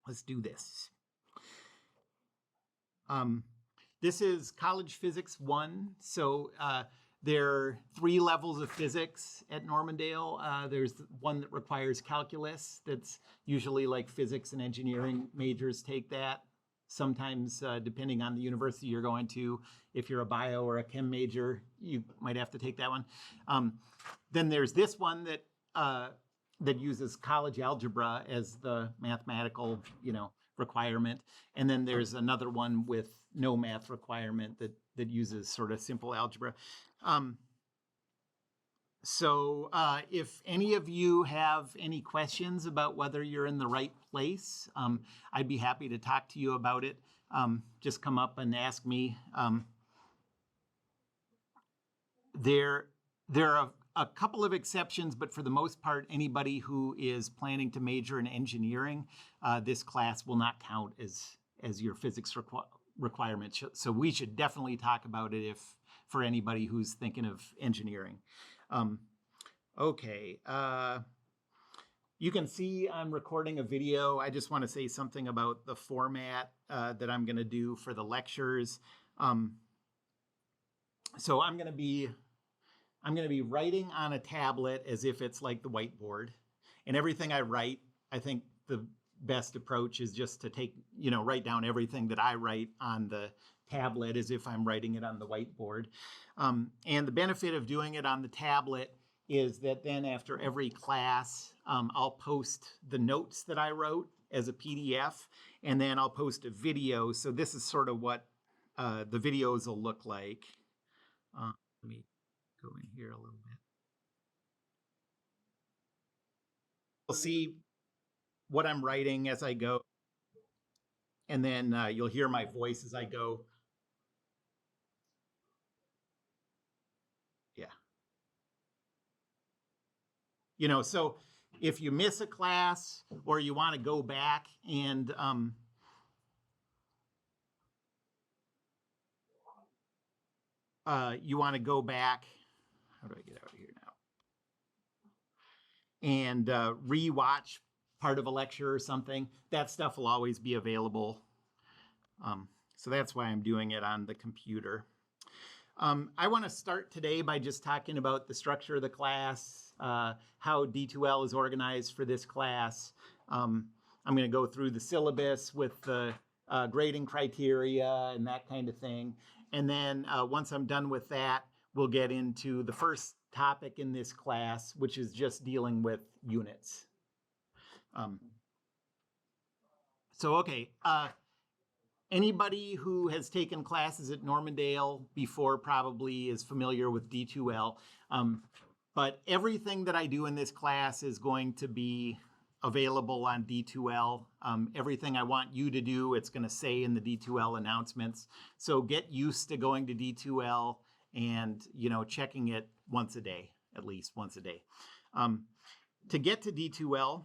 Let's do this. This is College Physics 1. So there are 3 levels of physics at Normandale. There's one that requires calculus. That's usually like physics and engineering majors take that. Sometimes, depending on the university you're going to, if you're a bio or a chem major, you might have to take that one. Then there's this one that that uses college algebra as the mathematical, requirement. And then there's another one with no math requirement that uses sort of simple algebra. So if any of you have any questions about whether you're in the right place, I'd be happy to talk to you about it. Just come up and ask me. There are a couple of exceptions, but for the most part, anybody who is planning to major in engineering, this class will not count as your physics requirement. So we should definitely talk about it if for anybody who's thinking of engineering. Okay. You can see I'm recording a video. I just want to say something about the format that I'm going to do for the lectures. So I'm going to be writing on a tablet as if it's like the whiteboard. And everything I write, I think the best approach is just to write down everything that I write on the tablet as if I'm writing it on the whiteboard. And the benefit of doing it on the tablet is that then after every class, I'll post the notes that I wrote as a PDF, and then I'll post a video. So this is sort of what the videos will look like. Let me go in here a little bit. You'll see what I'm writing as I go, and then you'll hear my voice as I go. Yeah. So if you miss a class or you want to go back and you want to go back, how do I get out of here now? And re-watch part of a lecture or something, that stuff will always be available. So that's why I'm doing it on the computer. I want to start today by just talking about the structure of the class, how D2L is organized for this class. I'm going to go through the syllabus with the grading criteria and that kind of thing. And then once I'm done with that, we'll get into the first topic in this class, which is just dealing with units. Okay. Anybody who has taken classes at Normandale before probably is familiar with D2L. But everything that I do in this class is going to be available on D2L. Everything I want you to do, it's going to say in the D2L announcements. So get used to going to D2L and checking it once a day, at least once a day. To get to D2L,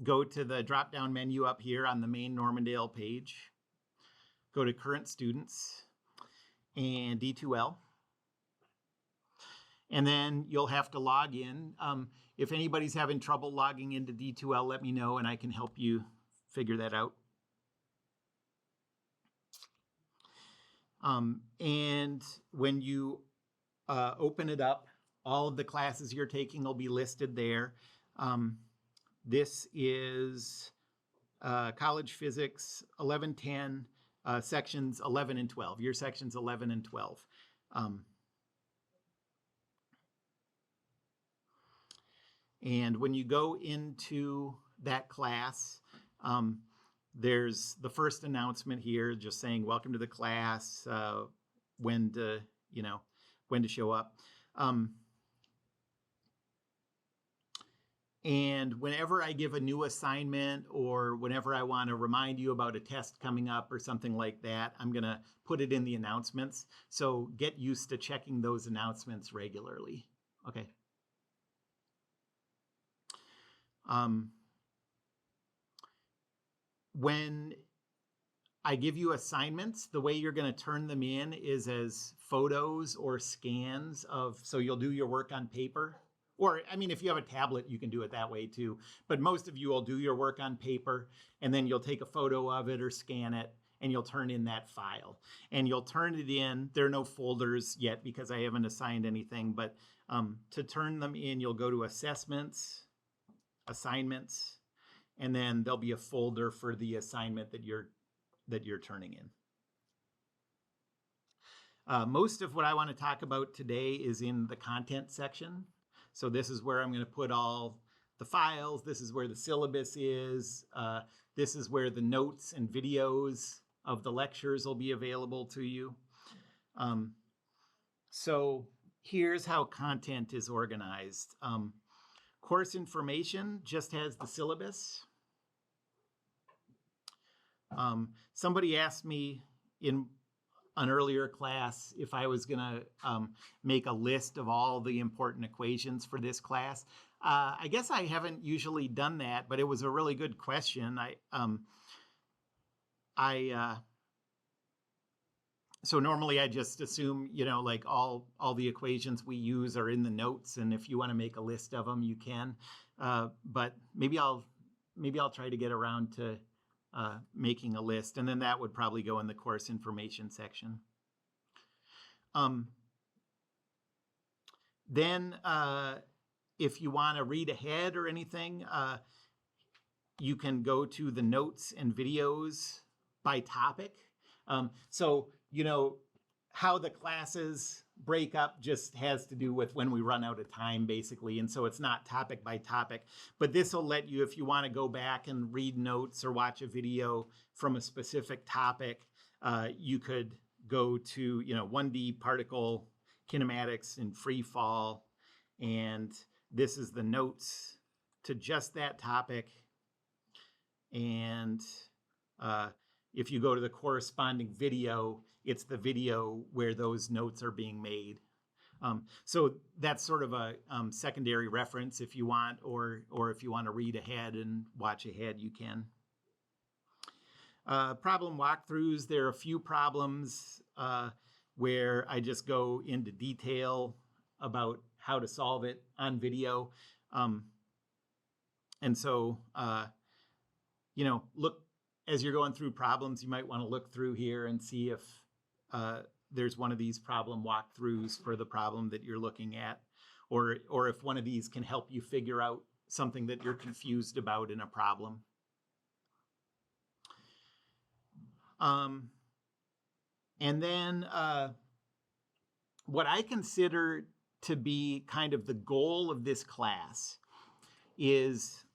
go to the drop-down menu up here on the main Normandale page. Go to Current Students and D2L. And then you'll have to log in. If anybody's having trouble logging into D2L, let me know and I can help you figure that out. And when you open it up, all of the classes you're taking will be listed there. This is College Physics 1110, sections 11 and 12, your sections 11 and 12. And when you go into that class, there's the first announcement here just saying, welcome to the class, when to show up. And whenever I give a new assignment or whenever I want to remind you about a test coming up or something like that, I'm going to put it in the announcements. So get used to checking those announcements regularly. Okay. When I give you assignments, the way you're going to turn them in is as photos or scans of, so you'll do your work on paper Or, I mean, if you have a tablet, you can do it that way too. But most of you will do your work on paper, and then you'll take a photo of it or scan it, and you'll turn in that file. And you'll turn it in. There are no folders yet because I haven't assigned anything, but to turn them in, you'll go to Assessments, Assignments, and then there'll be a folder for the assignment that you're turning in. Most of what I want to talk about today is in the content section. So this is where I'm going to put all the files. This is where the syllabus is. This is where the notes and videos of the lectures will be available to you. So here's how content is organized. Course information just has the syllabus. Somebody asked me in an earlier class if I was going to make a list of all the important equations for this class. I guess I haven't usually done that, but it was a really good question. So normally I just assume, like all the equations we use are in the notes, and if you want to make a list of them, you can. But maybe I'll try to get around to making a list, and then that would probably go in the course information section. Then if you want to read ahead or anything, you can go to the notes and videos by topic. So, how the classes break up just has to do with when we run out of time, basically. And so it's not topic by topic. But this will let you, if you want to go back and read notes or watch a video from a specific topic, you could go to, 1D particle kinematics in free fall. And this is the notes to just that topic. And if you go to the corresponding video, it's the video where those notes are being made. So that's sort of a secondary reference if you want, or if you want to read ahead and watch ahead, you can. Problem walkthroughs, there are a few problems where I just go into detail about how to solve it on video. And so, look, as you're going through problems, you might want to look through here and see if there's one of these problem walkthroughs for the problem that you're looking at, or if one of these can help you figure out something that you're confused about in a problem. And then what I consider to be kind of the goal of this class is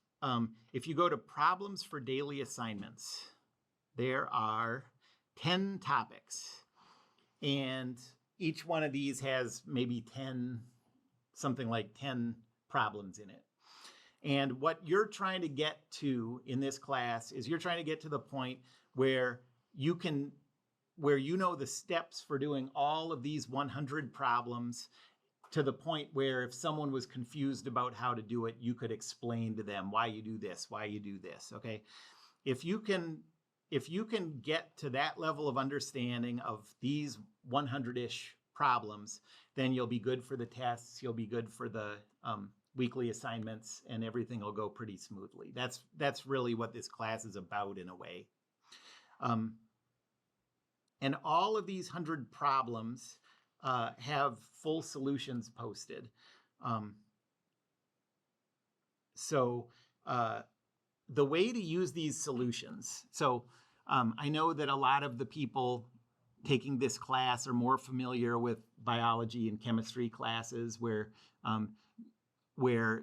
if you go to problems for daily assignments, there are 10 topics, and each one of these has maybe 10, something like 10 problems in it. And what you're trying to get to in this class is you're trying to get to the point where you know the steps for doing all of these 100 problems, to the point where if someone was confused about how to do it, you could explain to them why you do this, okay? If you can get to that level of understanding of these 100-ish problems, then you'll be good for the tests, you'll be good for the weekly assignments, and everything will go pretty smoothly. That's really what this class is about in a way. And all of these 100 problems have full solutions posted. So the way to use these solutions, so I know that a lot of the people taking this class are more familiar with biology and chemistry classes where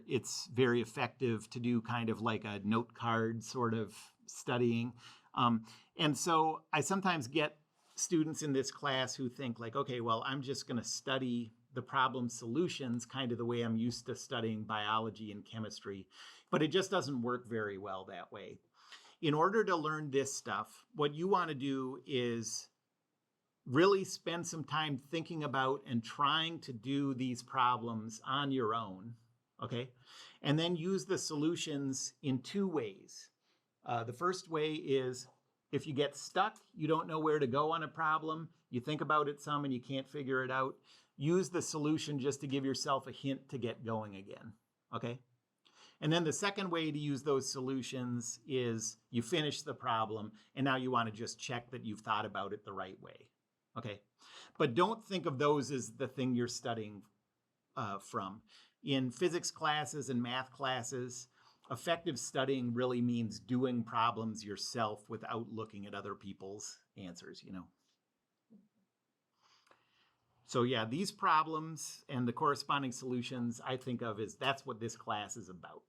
it's very effective to do kind of like a note card sort of studying. And so I sometimes get students in this class who think like, okay, well, I'm just going to study the problem solutions kind of the way I'm used to studying biology and chemistry, but it just doesn't work very well that way. In order to learn this stuff, what you want to do is really spend some time thinking about and trying to do these problems on your own, okay? And then use the solutions in two ways. The first way is, if you get stuck, you don't know where to go on a problem, you think about it some and you can't figure it out, use the solution just to give yourself a hint to get going again, okay? And then the second way to use those solutions is you finish the problem and now you want to just check that you've thought about it the right way, okay? But don't think of those as the thing you're studying from. In physics classes and math classes, effective studying really means doing problems yourself without looking at other people's answers, you know. So yeah, these problems and the corresponding solutions I think of as that's what this class is about.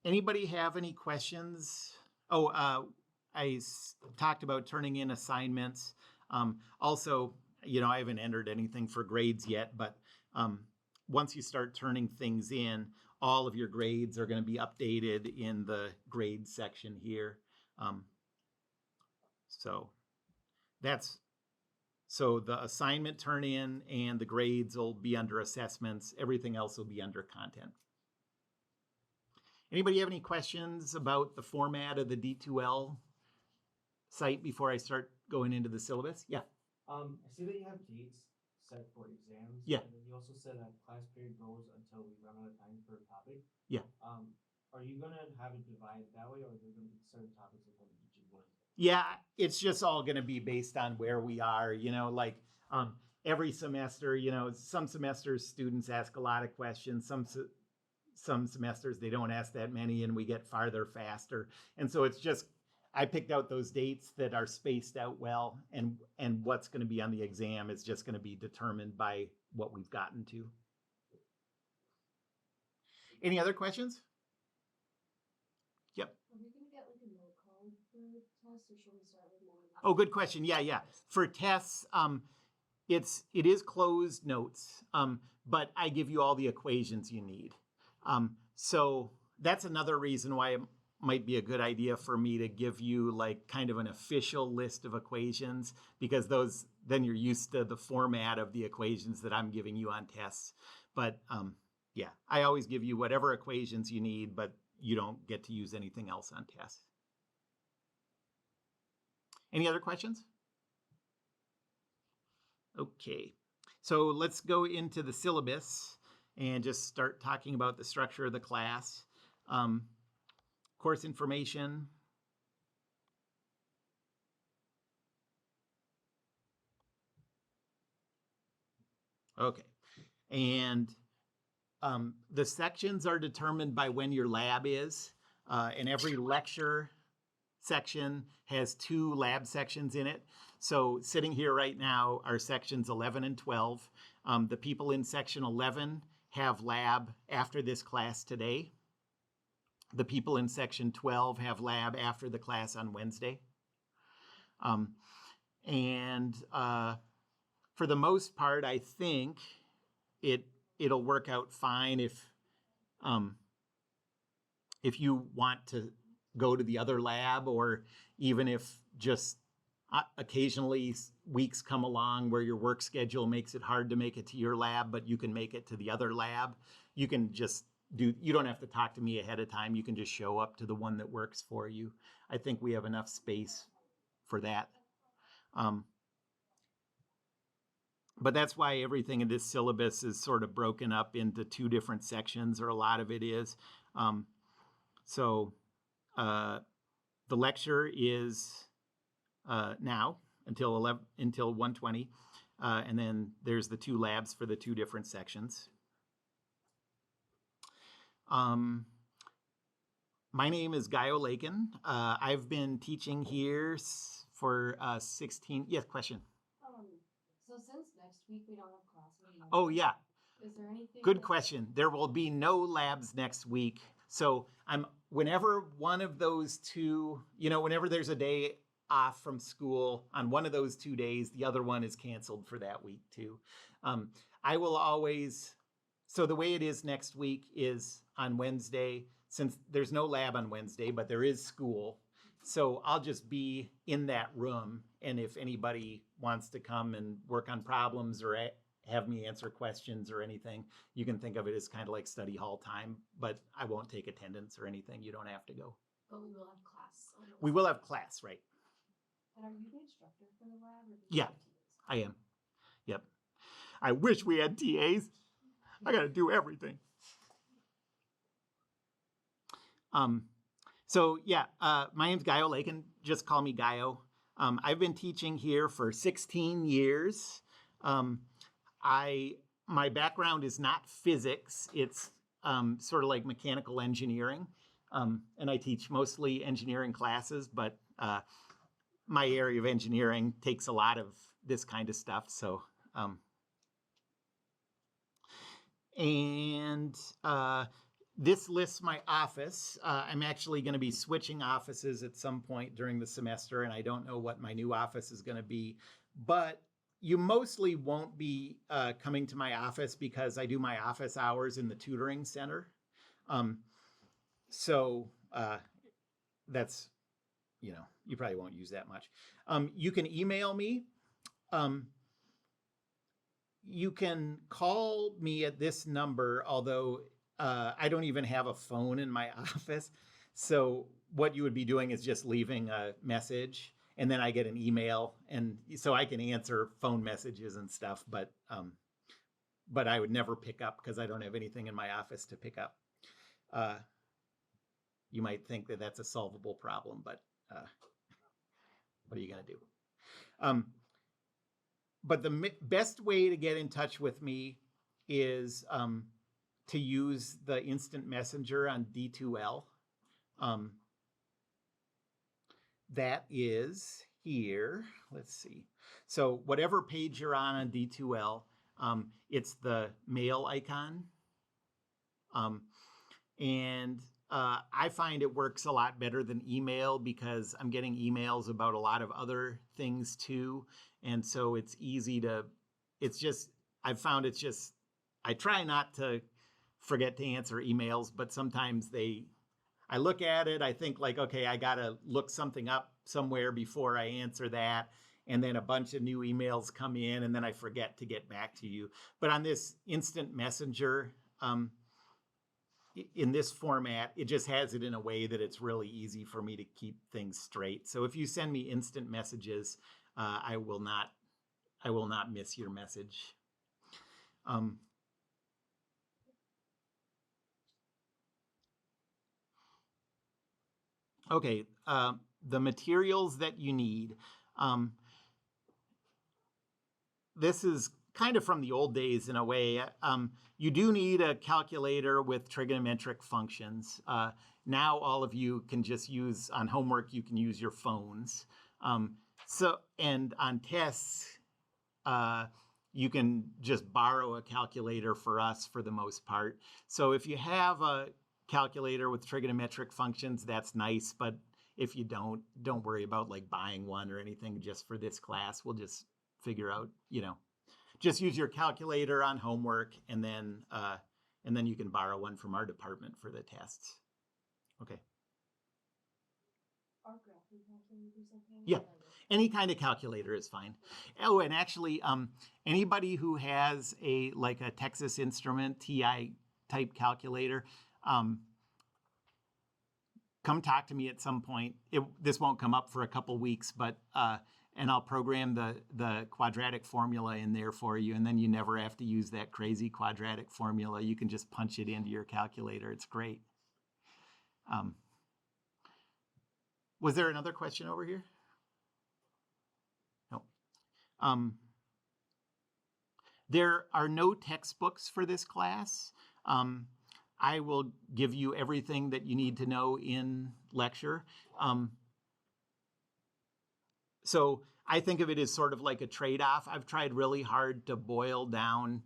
Anybody have any questions? Oh, I talked about turning in assignments. Also, you know, I haven't entered anything for grades yet, but once you start turning things in, all of your grades are going to be updated in the grade section here. So the assignment turn in and the grades will be under assessments. Everything else will be under content. Anybody have any questions about the format of the D2L site before I start going into the syllabus? Yeah. I see that you have dates set for exams. Yeah. And then you also said that class period goes until we run out of time per topic. Yeah. Are you gonna have it divided that way, or are there gonna be certain topics that are each one? Yeah, it's just all going to be based on where we are, you know, like every semester, you know, some semesters students ask a lot of questions, some semesters they don't ask that many and we get farther faster. And so it's just I picked out those dates that are spaced out well, and what's going to be on the exam is just going to be determined by what we've gotten to. Any other questions? Yep. Are we gonna get like a note card for tests, or should we start with more? Oh, good question. Yeah. For tests, it is closed notes, but I give you all the equations you need. So that's another reason why it might be a good idea for me to give you like kind of an official list of equations, because those then you're used to the format of the equations that I'm giving you on tests. But yeah, I always give you whatever equations you need, but you don't get to use anything else on tests. Any other questions? Okay, so let's go into the syllabus and just start talking about the structure of the class. Course information. Okay, and the sections are determined by when your lab is, and every lecture section has 2 lab sections in it. So sitting here right now are sections 11 and 12. The people in section 11 have lab after this class today. The people in section 12 have lab after the class on Wednesday. For the most part, I think it'll work out fine if you want to go to the other lab, or even if just occasionally weeks come along where your work schedule makes it hard to make it to your lab, but you can make it to the other lab. You can just you don't have to talk to me ahead of time. You can just show up to the one that works for you. I think we have enough space for that. But that's why everything in this syllabus is sort of broken up into 2 different sections, or a lot of it is. The lecture is now until 1:20, and then there's the 2 labs for the 2 different sections. My name is Guy O'Lakin. I've been teaching here for 16. Yes, question. So since next week we don't have class anymore. Oh yeah. Is there anything? Good question. There will be no labs next week. So whenever one of those 2, whenever there's a day off from school on one of those 2 days, the other one is canceled for that week too. I will always, so the way it is next week is on Wednesday, since there's no lab on Wednesday, but there is school. So I'll just be in that room. And if anybody wants to come and work on problems or have me answer questions or anything, you can think of it as kind of like study hall time, but I won't take attendance or anything. You don't have to go. But we will have class class. on the We lab. will have class, right? And are you the instructor for the lab or do you Yeah. have TAs? I am. Yep. I wish we had TAs. I got to do everything. So yeah, my name's Gaio Lakin. Just call me Gaio. I've been teaching here for 16 years. My background is not physics. It's sort of like mechanical engineering. And I teach mostly engineering classes, but my area of engineering takes a lot of this kind of stuff. So, this lists my office. I'm actually going to be switching offices at some point during the semester, and I don't know what my new office is going to be. But you mostly won't be coming to my office because I do my office hours in the tutoring center. So that's, you probably won't use that much. You can email me. You can call me at this number, although I don't even have a phone in my office. So what you would be doing is just leaving a message, and then I get an email, and so I can answer phone messages and stuff. But I would never pick up because I don't have anything in my office to pick up. You might think that that's a solvable problem, but what are you going to do? But the best way to get in touch with me is to use the instant messenger on D2L. That is here. Let's see. So whatever page you're on D2L, it's the mail icon. And I find it works a lot better than email because I'm getting emails about a lot of other things too. And so it's easy to, I've found I try not to forget to answer emails, but sometimes I look at it, I think like, okay, I got to look something up somewhere before I answer that. And then a bunch of new emails come in and then I forget to get back to you. But on this instant messenger, in this format, it just has it in a way that it's really easy for me to keep things straight. So if you send me instant messages, I will not miss your message. Okay, the materials that you need. This is kind of from the old days in a way. You do need a calculator with trigonometric functions. Now all of you can just use, on homework, you can use your phones. And on tests, you can just borrow a calculator for us for the most part. So if you have a calculator with trigonometric functions, that's nice. But if you don't worry about like buying one or anything just for this class. We'll just figure out, just use your calculator on homework, and then you can borrow one from our department for the tests. Okay. Are graphing calculators okay? Yeah. Any kind of calculator is fine. Oh, and actually, anybody who has a Texas Instrument TI type calculator, come talk to me at some point. This won't come up for a couple weeks, but and I'll program the quadratic formula in there for you, and then you never have to use that crazy quadratic formula. You can just punch it into your calculator. It's great. Was there another question over here? No. There are no textbooks for this class. I will give you everything that you need to know in lecture. So I think of it as sort of like a trade-off. I've tried really hard to boil down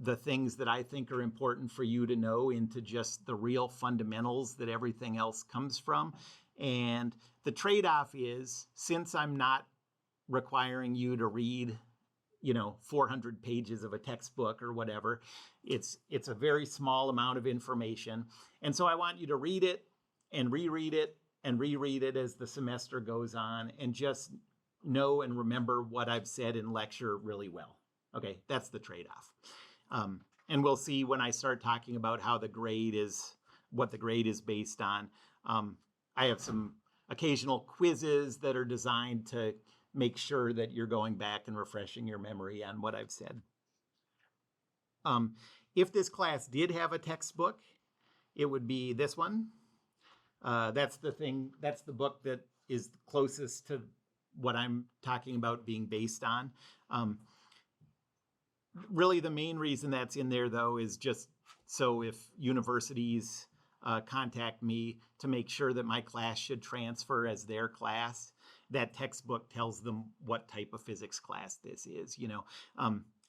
the things that I think are important for you to know into just the real fundamentals that everything else comes from. And the trade-off is, since I'm not requiring you to read 400 pages of a textbook or whatever, it's a very small amount of information. And so I want you to read it and reread it and reread it as the semester goes on, and just know and remember what I've said in lecture really well. Okay, that's the trade-off. And we'll see when I start talking about how what the grade is based on. I have some occasional quizzes that are designed to make sure that you're going back and refreshing your memory on what I've said. If this class did have a textbook, it would be this one. That's the book that is closest to what I'm talking about being based on. Really, the main reason that's in there, though, is just so if universities contact me to make sure that my class should transfer as their class, that textbook tells them what type of physics class this is.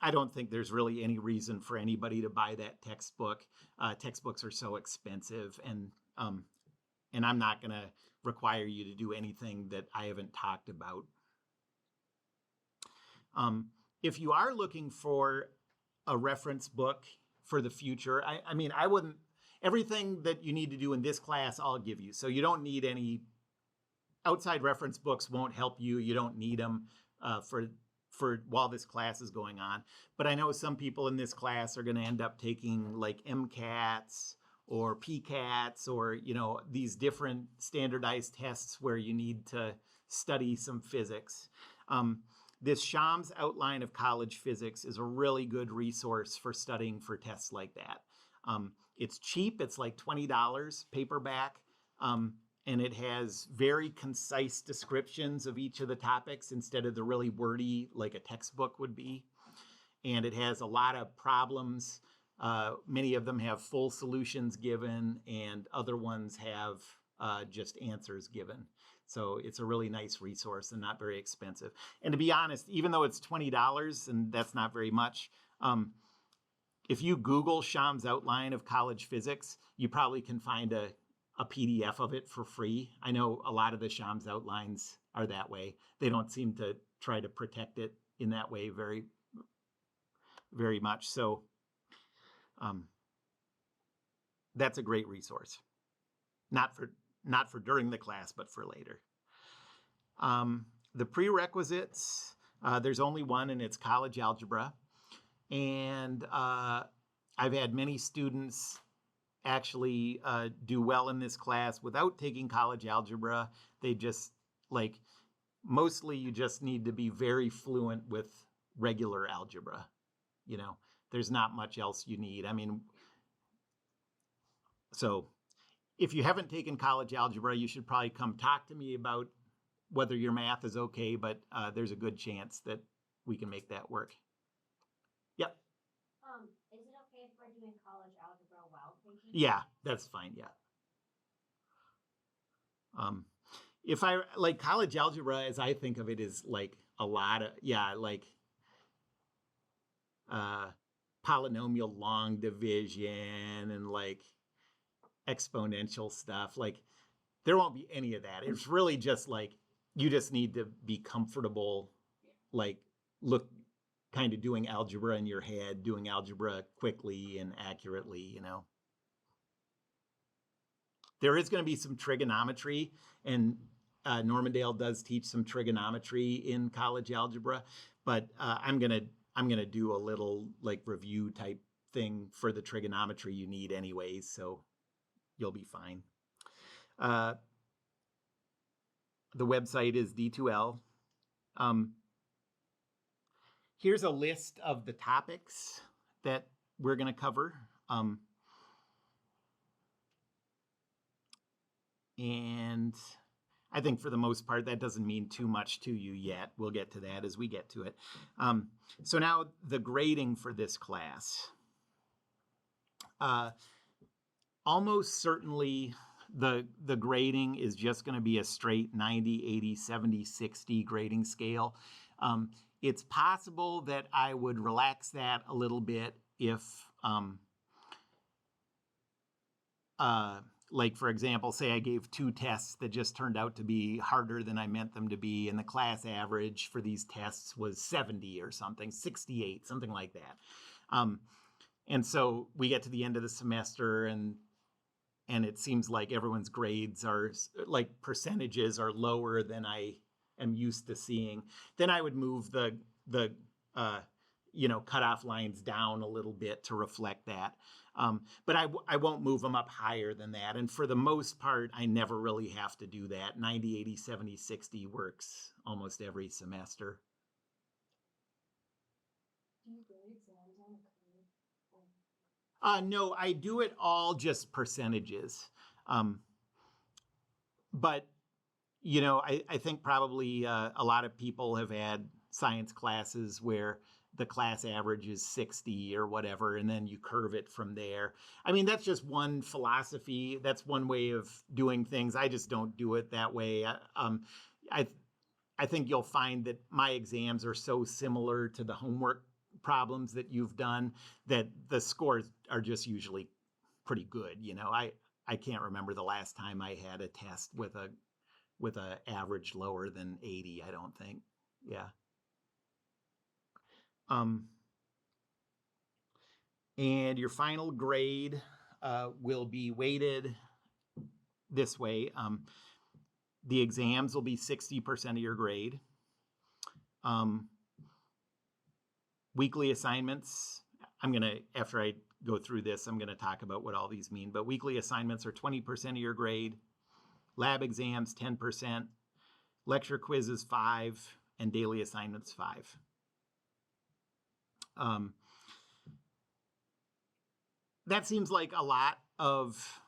I don't think there's really any reason for anybody to buy that textbook. Textbooks are so expensive, and I'm not going to require you to do anything that I haven't talked about. If you are looking for a reference book for the future, I wouldn't, everything that you need to do in this class, I'll give you. So you don't need any outside reference books, won't help you. You don't need them for while this class is going on. But I know some people in this class are going to end up taking like MCATs or PCATs or, these different standardized tests where you need to study some physics. This Shams Outline of College Physics is a really good resource for studying for tests like that. It's cheap. It's like $20 paperback. And it has very concise descriptions of each of the topics instead of the really wordy like a textbook would be. And it has a lot of problems. Many of them have full solutions given, and other ones have just answers given. So it's a really nice resource and not very expensive. And to be honest, even though it's $20 and that's not very much, if you Google Shams Outline of College Physics, you probably can find a PDF of it for free. I know a lot of the Shams outlines are that way. They don't seem to try to protect it in that way very, very much. So that's a great resource. Not for during the class, but for later. The prerequisites, there's only one, and it's college algebra. And I've had many students actually do well in this class without taking college algebra. They just mostly you just need to be very fluent with regular algebra. There's not much else you need. So if you haven't taken college algebra, you should probably come talk to me about whether your math is okay, but there's a good chance that we can make that work. Yep. Is it okay if we're doing college algebra while taking? Yeah, that's fine. Yeah. If I college algebra, as I think of it, is like a lot of polynomial long division and exponential stuff. There won't be any of that. It's really just you just need to be comfortable, kind of doing algebra in your head, doing algebra quickly and accurately, There is going to be some trigonometry, and Normandale does teach some trigonometry in college algebra, but I'm gonna do a little review type thing for the trigonometry you need anyways, so you'll be fine. The website is D2L. Here's a list of the topics that we're going to cover. And I think for the most part, that doesn't mean too much to you yet. We'll get to that as we get to it. So now the grading for this class. Almost certainly the grading is just going to be a straight 90, 80, 70, 60 grading scale. It's possible that I would relax that a little bit if, for example, say I gave 2 tests that just turned out to be harder than I meant them to be, and the class average for these tests was 70 or something, 68, something like that. And so we get to the end of the semester and it seems like everyone's grades are percentages are lower than I am used to seeing. Then I would move the cutoff lines down a little bit to reflect that. But I won't move them up higher than that. And for the most part, I never really have to do that. 90, 80, 70, 60 works almost every semester. Do you grade exams on a code? No, I do it all just percentages. But, I think probably a lot of people have had science classes where the class average is 60 or whatever, and then you curve it from there. I mean, that's just one philosophy. That's one way of doing things. I just don't do it that way. I think you'll find that my exams are so similar to the homework problems that you've done that the scores are just usually pretty good. I can't remember the last time I had a test with a average lower than 80, I don't think. Yeah. And your final grade will be weighted this way. The exams will be 60% of your grade. Weekly assignments, after I go through this, I'm going to talk about what all these mean. But weekly assignments are 20% of your grade. Lab exams, 10%. Lecture quizzes, 5%. And daily assignments, 5%. That seems like a lot of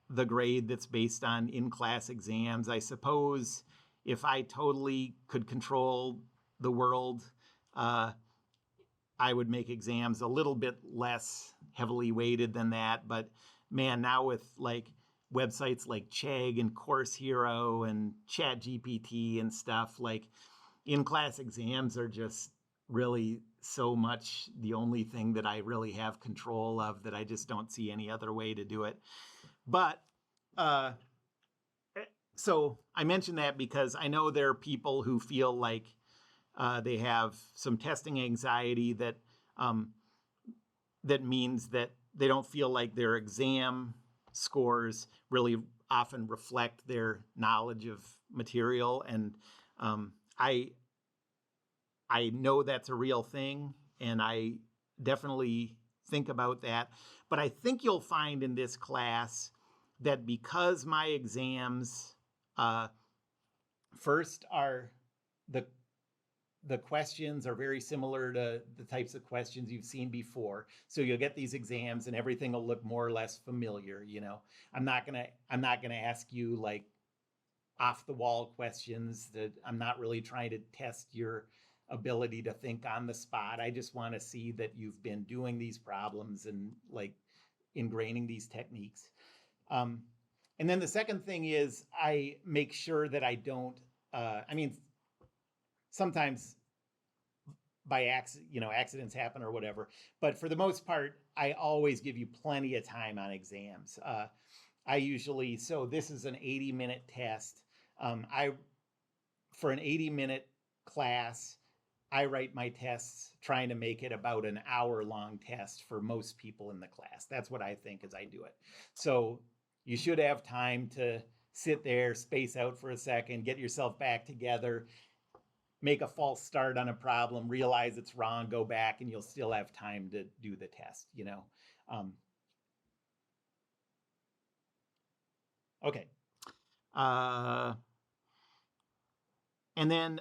the grade that's based on in-class exams. I suppose if I totally could control the world, I would make exams a little bit less heavily weighted than that. But man, now with like websites like Chegg and Course Hero and ChatGPT and stuff, like in-class exams are just really so much the only thing that I really have control of, that I just don't see any other way to do it. But so I mention that because I know there are people who feel like they have some testing anxiety that means that they don't feel like their exam scores really often reflect their knowledge of material. And I know that's a real thing, and I definitely think about that. But I think you'll find in this class that because my exams first are the questions are very similar to the types of questions you've seen before. So you'll get these exams and everything will look more or less familiar. I'm not gonna ask you like off the wall questions. That I'm not really trying to test your ability to think on the spot. I just want to see that you've been doing these problems and like ingraining these techniques. And then the second thing is I make sure that I don't, sometimes by accidents happen or whatever, but for the most part, I always give you plenty of time on exams. So this is an 80-minute test. For an 80-minute class, I write my tests trying to make it about an hour-long test for most people in the class. That's what I think as I do it. So you should have time to sit there, space out for a second, get yourself back together, make a false start on a problem, realize it's wrong, go back, and you'll still have time to do the test, Okay. And then,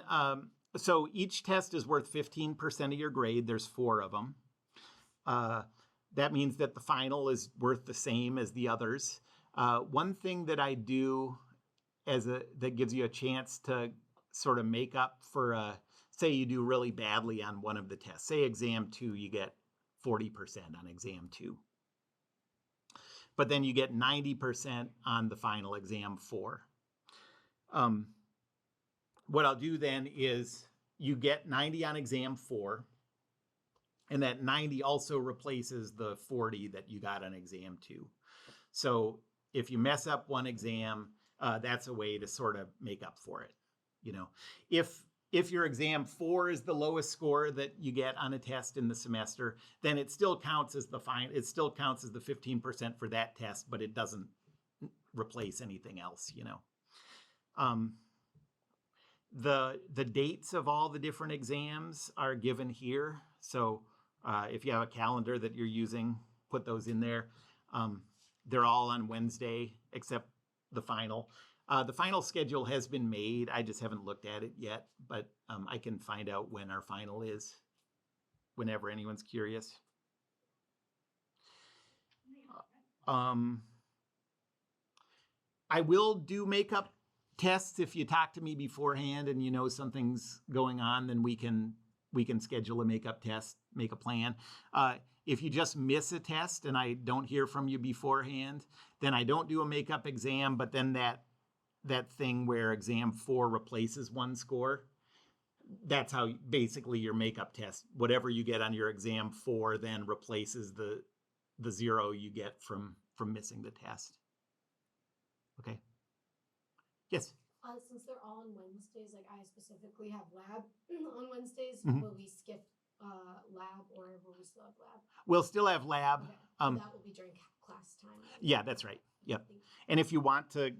so each test is worth 15% of your grade. There's 4 of them. That means that the final is worth the same as the others. One thing that I do that gives you a chance to sort of make up for, say you do really badly on one of the tests. Say exam 2, you get 40% on exam 2. But then you get 90% on the final exam 4. What I'll do then is you get 90 on exam 4, and that 90 also replaces the 40 that you got on exam 2. So if you mess up one exam, that's a way to sort of make up for it. If your exam 4 is the lowest score that you get on a test in the semester, then it still counts as the 15% for that test, but it doesn't replace anything else, The dates of all the different exams are given here. So if you have a calendar that you're using, put those in there. They're all on Wednesday except the final. The final schedule has been made. I just haven't looked at it yet, but I can find out when our final is whenever anyone's curious. I will do makeup tests if you talk to me beforehand and you know something's going on, then we can schedule a makeup test, make a plan. If you just miss a test and I don't hear from you beforehand, then I don't do a makeup exam, but then that thing where exam 4 replaces one score, that's how basically your makeup test, whatever you get on your exam 4 then replaces the 0 you get from missing the test. Okay. Yes. Since they're all on Wednesdays, like I specifically have lab on Wednesdays, Mhm. will we skip lab or will we still have lab? We'll still have lab. Okay, so that will be during class time. Then. Yeah, that's right. Yep. Thank you. And if you want to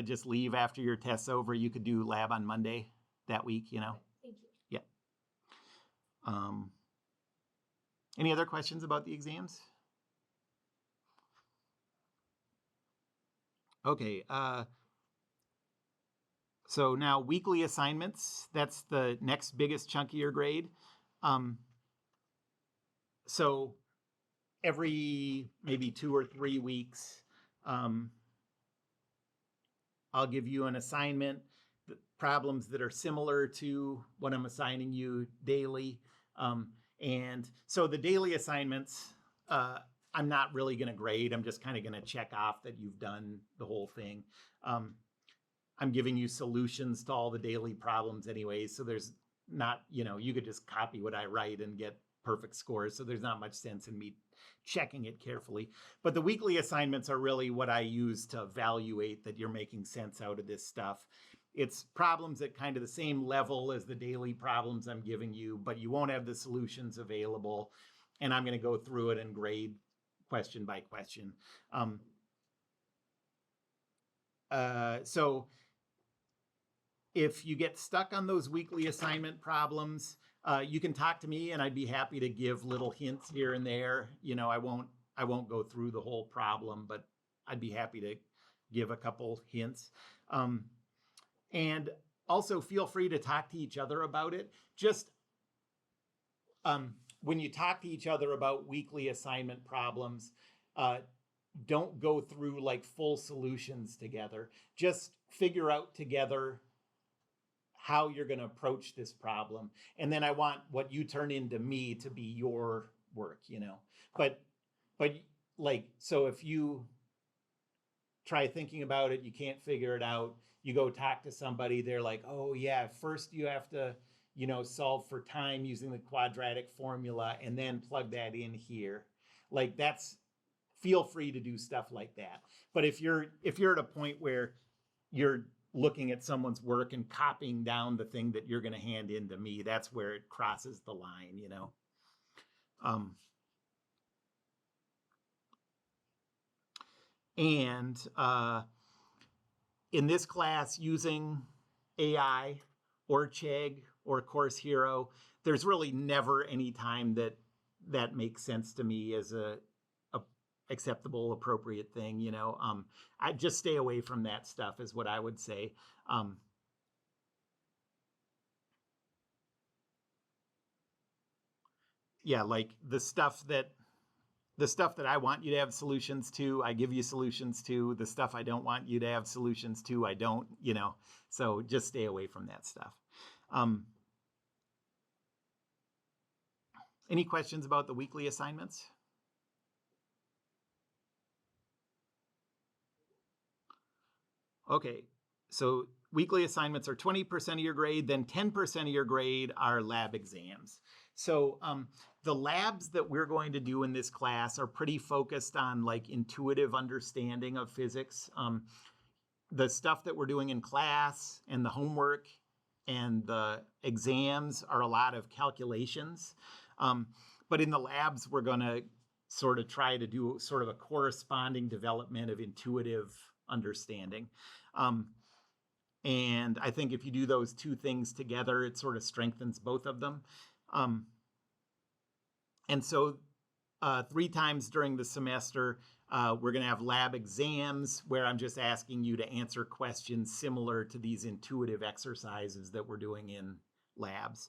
just leave after your test's over, you could do lab on Monday that week, you know. Okay, thank you. Any other questions about the exams? Okay. So now weekly assignments, that's the next biggest chunk of your grade. So every maybe 2 or 3 weeks, I'll give you an assignment, problems that are similar to what I'm assigning you daily. And so the daily assignments, I'm not really going to grade. I'm just kind of going to check off that you've done the whole thing. I'm giving you solutions to all the daily problems anyways. So there's not, you could just copy what I write and get perfect scores. So there's not much sense in me checking it carefully. But the weekly assignments are really what I use to evaluate that you're making sense out of this stuff. It's problems at kind of the same level as the daily problems I'm giving you, but you won't have the solutions available. And I'm going to go through it and grade question by question. So if you get stuck on those weekly assignment problems, you can talk to me and I'd be happy to give little hints here and there. I won't go through the whole problem, but I'd be happy to give a couple hints. And also feel free to talk to each other about it. Just when you talk to each other about weekly assignment problems, don't go through like full solutions together. Just figure out together how you're going to approach this problem. And then I want what you turn into me to be your work, But like, so if you try thinking about it, you can't figure it out, you go talk to somebody, they're like, oh yeah, first you have to, solve for time using the quadratic formula and then plug that in here. Like feel free to do stuff like that. But if you're at a point where you're looking at someone's work and copying down the thing that you're going to hand in to me, that's where it crosses the line, And in this class, using AI or Chegg or Course Hero, there's really never any time that makes sense to me as a acceptable, appropriate thing, I just stay away from that stuff is what I would say. Yeah, like the stuff that I want you to have solutions to, I give you solutions to. The stuff I don't want you to have solutions to, I don't, so just stay away from that stuff. Any questions about the weekly assignments? Okay, so weekly assignments are 20% of your grade, then 10% of your grade are lab exams. So the labs that we're going to do in this class are pretty focused on like intuitive understanding of physics. The stuff that we're doing in class and the homework and the exams are a lot of calculations. But in the labs, we're going to sort of try to do sort of a corresponding development of intuitive understanding. And I think if you do those two things together, it sort of strengthens both of them. And so 3 times during the semester, we're going to have lab exams where I'm just asking you to answer questions similar to these intuitive exercises that we're doing in labs.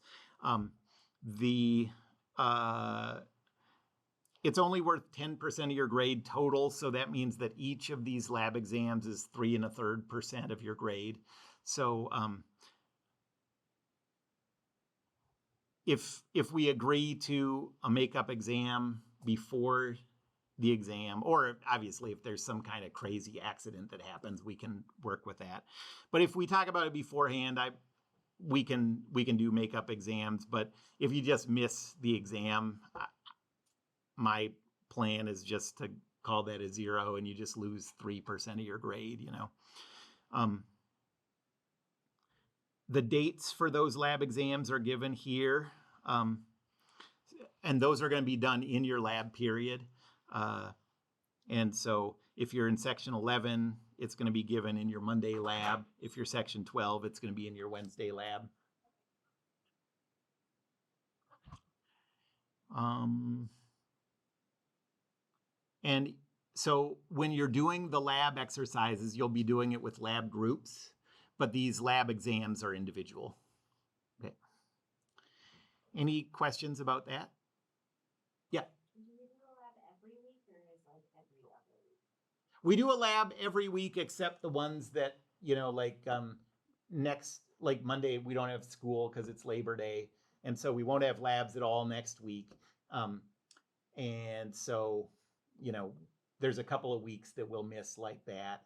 It's only worth 10% of your grade total, so that means that each of these lab exams is 3 1/3% of your grade. So if we agree to a makeup exam before the exam, or obviously if there's some kind of crazy accident that happens, we can work with that. But if we talk about it beforehand, we can do makeup exams. But if you just miss the exam, my plan is just to call that a 0 and you just lose 3% of your grade, you know. The dates for those lab exams are given here. And those are going to be done in your lab period. And so if you're in section 11, it's going to be given in your Monday lab. If you're section 12, it's going to be in your Wednesday lab. And so when you're doing the lab exercises, you'll be doing it with lab groups, but these lab exams are individual. Okay. Any questions about that? Yeah. Do you do a lab every week or is like every other week? We do a lab every week except the ones that, you know, like like Monday, we don't have school because it's Labor Day. And so we won't have labs at all next week. And so, you know, there's a couple of weeks that we'll miss like that.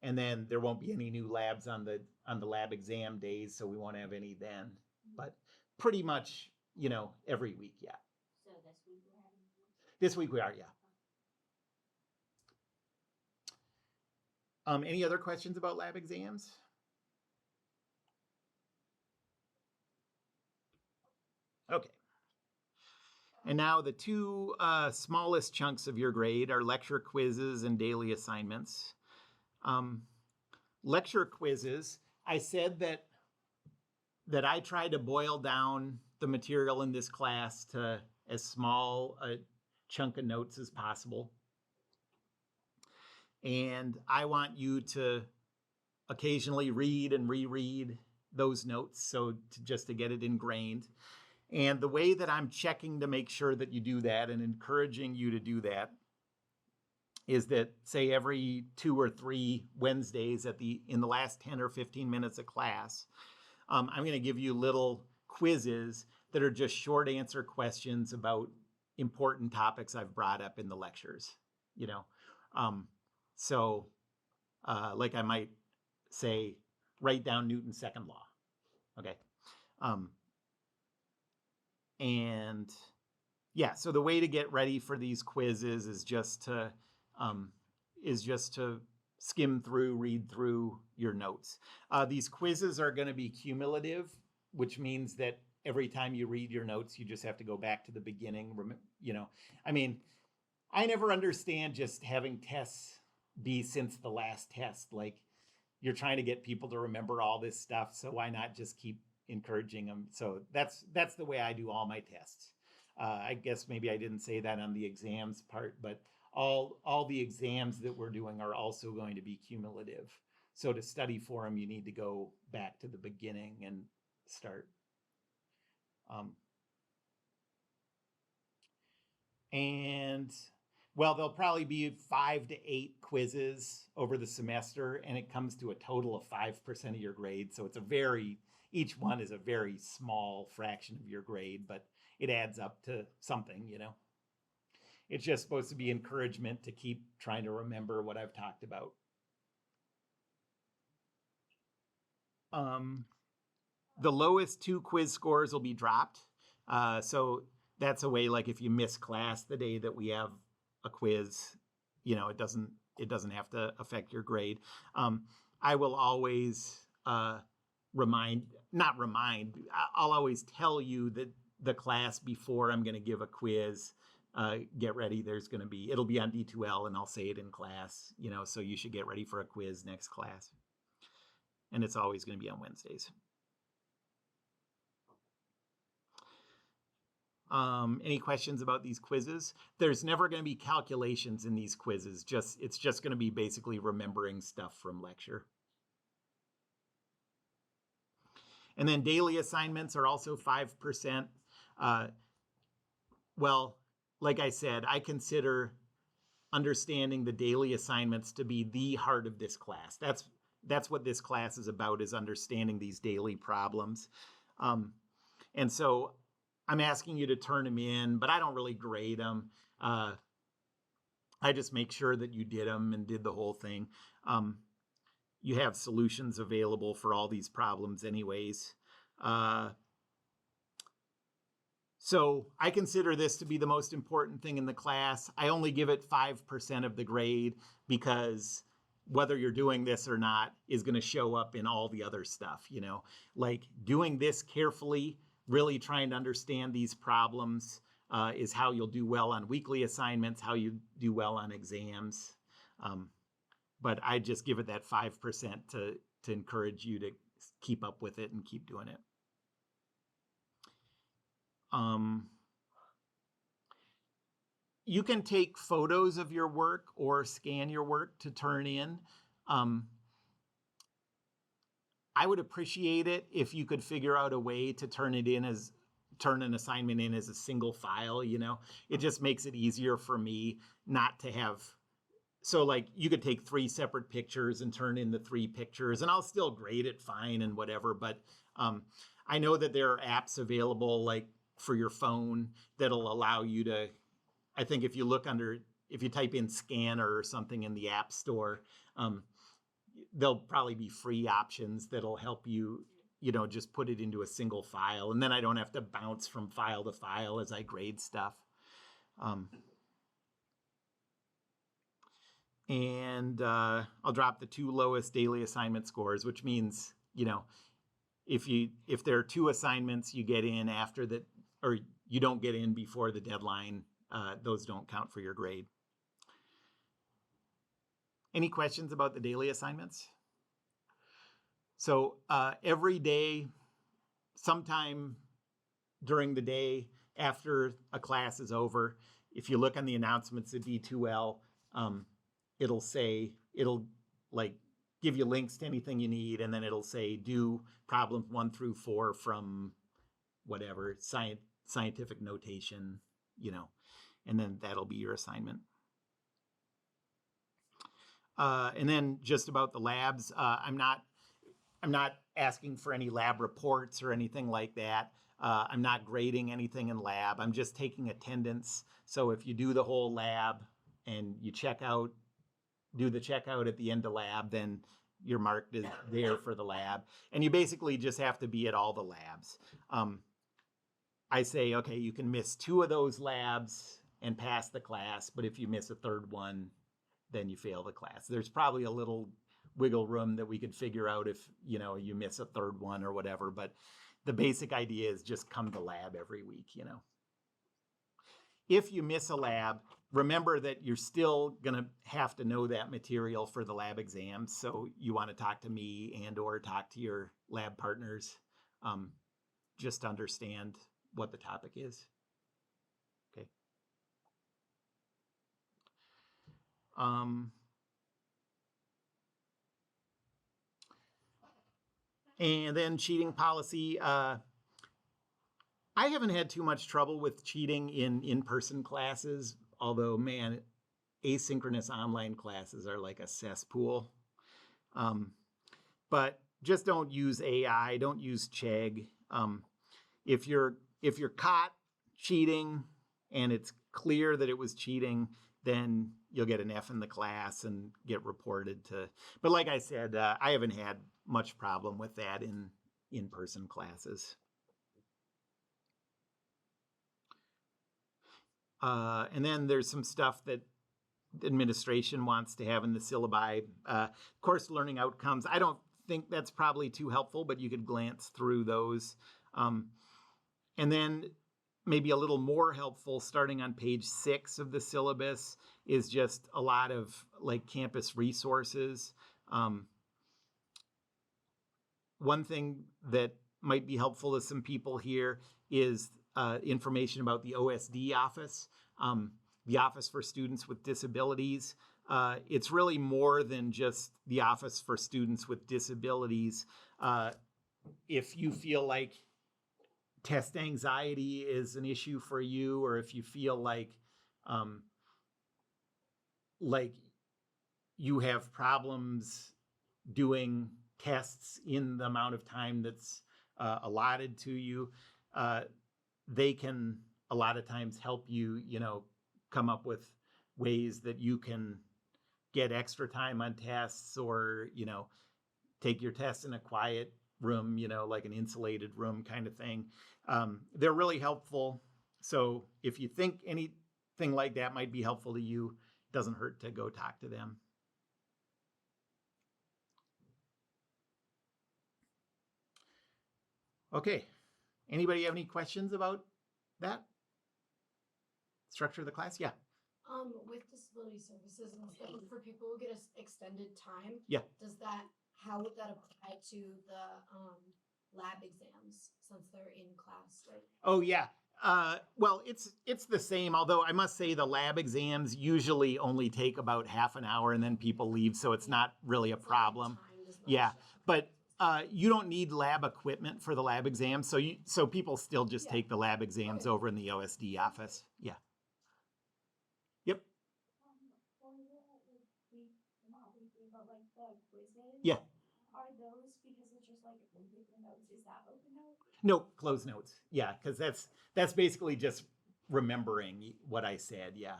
And then there won't be any new labs on the lab exam days, so we won't have any then. But pretty much, you know, every week, yeah. So this week we're having. This week we are, yeah. Any other questions about lab exams? Okay. And now the 2 smallest chunks of your grade are lecture quizzes and daily assignments. Lecture quizzes, I said that I try to boil down the material in this class to as small a chunk of notes as possible. And I want you to occasionally read and reread those notes, so just to get it ingrained. And the way that I'm checking to make sure that you do that and encouraging you to do that is that, say, every 2 or 3 Wednesdays in the last 10 or 15 minutes of class, I'm going to give you little quizzes that are just short answer questions about important topics I've brought up in the lectures, you know. So like I might say, write down Newton's second law, okay? And yeah, so the way to get ready for these quizzes is just to skim through, read through your notes. These quizzes are going to be cumulative, which means that every time you read your notes, you just have to go back to the beginning. You know, I mean, I never understand just having tests be since the last test. Like, you're trying to get people to remember all this stuff, so why not just keep encouraging them? So that's the way I do all my tests. I guess maybe I didn't say that on the exams part, but all the exams that we're doing are also going to be cumulative. So to study for them, you need to go back to the beginning and start. And well, there'll probably be 5 to 8 quizzes over the semester, and it comes to a total of 5% of your grade. So it's each one is a very small fraction of your grade, but it adds up to something, you know. It's just supposed to be encouragement to keep trying to remember what I've talked about. The lowest 2 quiz scores will be dropped. So that's a way, like, if you miss class the day that we have a quiz, you know, it doesn't have to affect your grade. I will always I'll always tell you that the class before I'm going to give a quiz, get ready. It'll be on D2L, and I'll say it in class, so you should get ready for a quiz next class. And it's always going to be on Wednesdays. Any questions about these quizzes? There's never going to be calculations in these quizzes. It's just going to be basically remembering stuff from lecture. And then daily assignments are also 5%. Well, like I said, I consider understanding the daily assignments to be the heart of this class. That's what this class is about, is understanding these daily problems. And so I'm asking you to turn them in, but I don't really grade them. I just make sure that you did them and did the whole thing. You have solutions available for all these problems anyways. So I consider this to be the most important thing in the class. I only give it 5% of the grade because whether you're doing this or not is going to show up in all the other stuff, like doing this carefully, really trying to understand these problems is how you'll do well on weekly assignments, how you do well on exams. But I just give it that 5% to encourage you to keep up with it and keep doing it. You can take photos of your work or scan your work to turn in. I would appreciate it if you could figure out a way to turn an assignment in as a single file, It just makes it easier for me not to have. So like you could take 3 separate pictures and turn in the 3 pictures, and I'll still grade it fine and whatever. But I know that there are apps available like for your phone that'll allow you to, I think if you type in Scanner or something in the App Store, there'll probably be free options that'll help you, just put it into a single file. And then I don't have to bounce from file to file as I grade stuff. And I'll drop the 2 lowest daily assignment scores, which means, if there are 2 assignments you get in after that, or you don't get in before the deadline, those don't count for your grade. Any questions about the daily assignments? So every day, sometime during the day after a class is over, if you look on the announcements at D2L, it'll like give you links to anything you need, and then it'll say do problems 1 through 4 from whatever scientific notation, and then that'll be your assignment. And then just about the labs, I'm not asking for any lab reports or anything like that. I'm not grading anything in lab. I'm just taking attendance. So if you do the whole lab and you do the checkout at the end of lab, then you're marked as there for the lab. And you basically just have to be at all the labs. I say, okay, you can miss 2 of those labs and pass the class, but if you miss a 3rd one, then you fail the class. There's probably a little wiggle room that we could figure out if, you miss a 3rd one or whatever, but the basic idea is just come to lab every week, If you miss a lab, remember that you're still going to have to know that material for the lab exams. So you want to talk to me and or talk to your lab partners, just to understand what the topic is. Okay. And then cheating policy. I haven't had too much trouble with cheating in in-person classes, although, man, asynchronous online classes are like a cesspool. But just don't use AI, don't use Chegg. If you're caught cheating and it's clear that it was cheating, then you'll get an F in the class and get reported to. But like I said, I haven't had much problem with that in in-person classes. And then there's some stuff that administration wants to have in the syllabi. Course learning outcomes. I don't think that's probably too helpful, but you could glance through those. And then maybe a little more helpful, starting on page 6 of the syllabus, is just a lot of like campus resources. One thing that might be helpful to some people here is information about the OSD office, the Office for Students with Disabilities. It's really more than just the Office for Students with Disabilities. If you feel like test anxiety is an issue for you, or if you feel like you have problems doing tests in the amount of time that's allotted to you, they can a lot of times help you, come up with ways that you can get extra time on tests, or, take your tests in a quiet room, like an insulated room kind of thing. They're really helpful. So if you think anything like that might be helpful to you, it doesn't hurt to go talk to them. Okay. Anybody have any questions about that? Structure of the class? Yeah. With disability services and stuff for people who get extended time. Yeah. How would that apply to the lab exams since they're in class? Right? Oh yeah. Well, it's the same, although I must say the lab exams usually only take about half an hour and then people leave, so it's not really a problem. Yeah, but you don't need lab equipment for the lab exams, so people still just take the lab exams over in the OSD office. Yeah. Yep. Yeah. Are those because it's just like open notes? Is that open notes? No, closed notes. Yeah, because that's basically just remembering what I said. Yeah.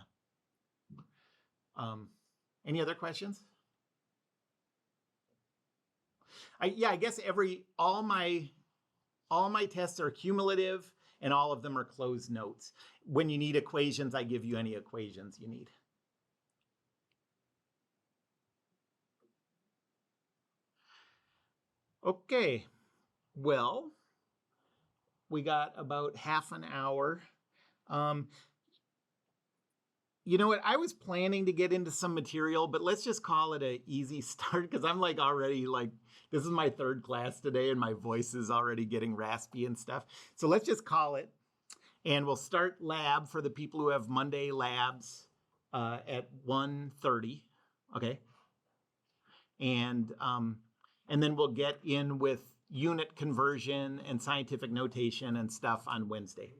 Any other questions? I guess all my tests are cumulative and all of them are closed notes. When you need equations, I give you any equations you need. Okay, well, we got about half an hour. You know what? I was planning to get into some material, but let's just call it an easy start because I'm already this is my third class today and my voice is already getting raspy and stuff. So let's just call it, and we'll start lab for the people who have Monday labs at 1:30. Okay. And then we'll get in with unit conversion and scientific notation and stuff on Wednesday.